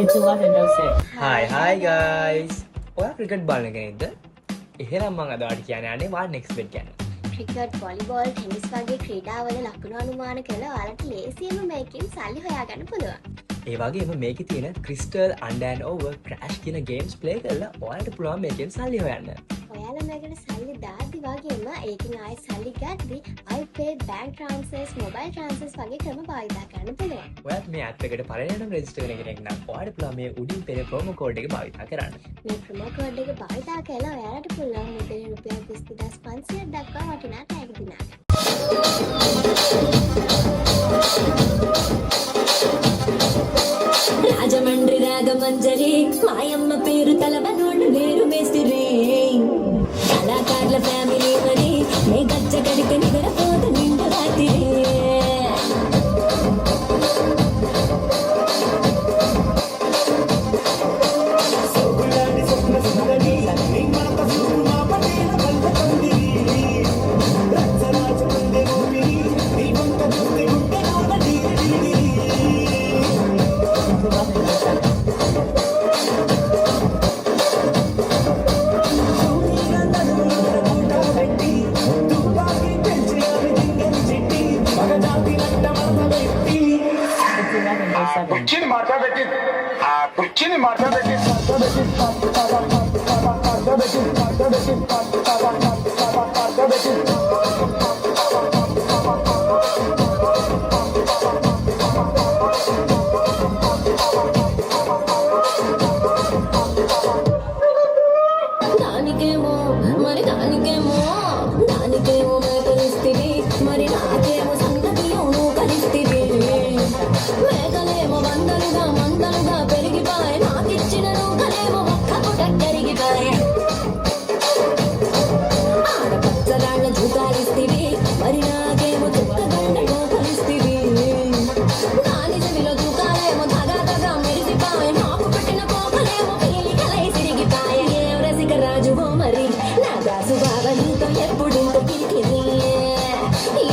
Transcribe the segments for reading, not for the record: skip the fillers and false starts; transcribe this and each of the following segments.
It's what Endel said. Hi guys. ඔයා cricket බලන කෙනෙක්ද? එහෙනම් මම අද ඔයාලට කියන්න යන්නේ වා next bet ගැන. ක්‍රිකට්, වොලිබෝල්, ටෙනිස් වගේ ක්‍රීඩාවල ලකුණු අනුමාන කරලා ඔයාලට ලේසියෙන්ම මේකෙන් සල්ලි හොයාගන්න පුළුවන්. ඒ වගේම මේකේ තියෙන crystal under and over crash කියන ගේම්ස් ප්ලේ කරලා ඔයාලට පුළුවන් මේකෙන් සල්ලි හොයන්න. ඔයාලා මේකට සල්ලි දාද්දි වගේම ඒකෙන් ආයෙ සල්ලි ගද්දි iPay, bank transfers, mobile transfers වගේ ක්‍රම භාවිතා කරන්න පුළුවන්. ඔයාත් මේ ඇප් එකට පළවෙනිම රෙජිස්ටර් වෙන කෙනෙක් නම් ඔයාලට පුළුවන් මේ උඩින් පෙළ ප්‍රොමෝ කෝඩ් එක භාවිතා කරන්න. මේ ප්‍රොමෝ කෝඩ් එක භාවිතා කරලා ඔයාලට පුළුවන් මුදලින් රුපියල් 20500 දක්වා වටිනා ටැග් දිනා ගන්න. రాజమండ్రి రాగమంజరి మాయమ్మ పేరు తలవనోళ్ళు లేరు మేస్తిరి కళాకారుల ఫ్యామిలీ మరి నే గజ్జ కడితే నిద్రపోత నిండు రాత్రి కుర్చీని మార్చబెట్టి కుర్చీని మార్చబెట్టి దానికేమో మరి దానికేమో మేకలిస్తివి మరి నాకేమో సంగతియోను కలిస్తివి మేకలేమో మందలుగా పెరిగిపాయే నాకిచ్చిన నూకలేమో ఒక్క పుట కరిగిపాయే ఆడపచ్చరాళ్ళ జూతాలిస్తివి మరి నాకేమో చుక్కగండలో కలిస్తివి నాని చెవిలో జూకాలేమో దగా మెరిసిపాయే నాకు పెట్టిన పోకలేమో పీలికలై సిరిగిపాయే ఏం రసిక రాజువో మరి నా దాసు బావ నీతో ఎప్పుడింత కిరికిరి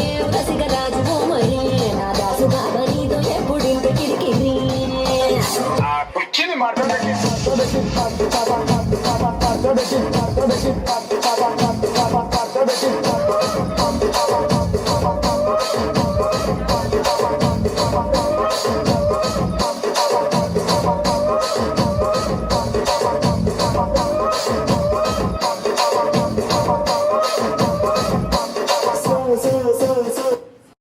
ఏం రసిక రాజువో మరి నా దాసు బావ నీతో ఎప్పుడింత కిరికిరి కుర్చీని మార్చబెట్టి సో